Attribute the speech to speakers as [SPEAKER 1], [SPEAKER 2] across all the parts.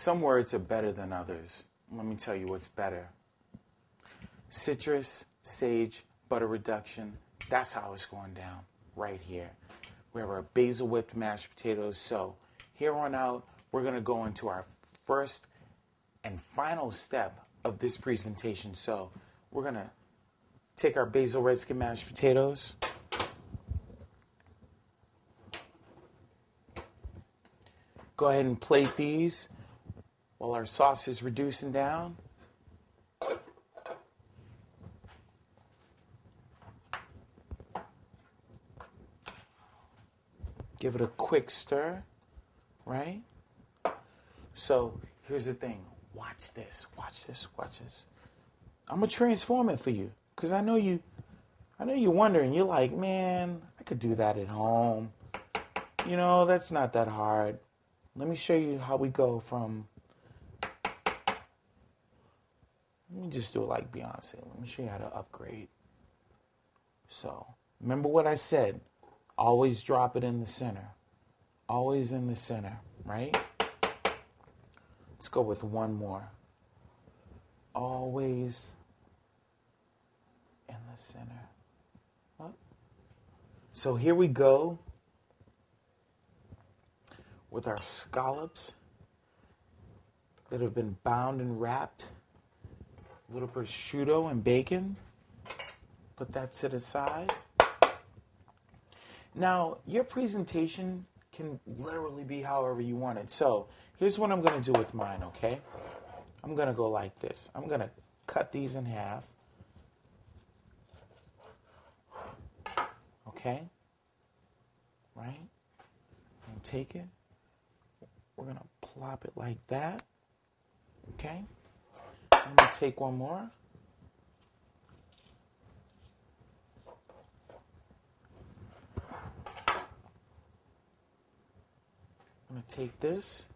[SPEAKER 1] some words are better than others. Let me tell you what's better. Citrus, sage, butter reduction. That's how it's going down right here. We have our basil whipped mashed potatoes. So here on out, we're going to go into our first and final step of this presentation. So we're going to take our basil red skin mashed potatoes. Go ahead and plate these while our sauce is reducing down. Give it a quick stir, right? So here's the thing. Watch this, watch this, watch this. I'm gonna transform it for you, because I know you're wondering. You're like, man, I could do that at home. You know, that's not that hard. Let me show you how we go from. Let me just do it like Beyonce. Let me show you how to upgrade. So remember what I said. Always drop it in the center. Always in the center, right? Let's go with one more. Always in the center. Up. So here we go with our scallops that have been bound and wrapped. A little prosciutto and bacon. Put that to the side. Now, your presentation can literally be however you want it. So, here's what I'm going to do with mine, okay? I'm going to go like this. I'm going to cut these in half. Okay? Right? And take it. We're going to plop it like that. Okay? I'm going to take one more. I'm going to take this,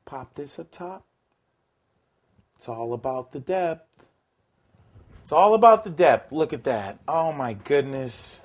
[SPEAKER 1] pop this up top. It's all about the depth. It's all about the depth. Look at that. Oh my goodness.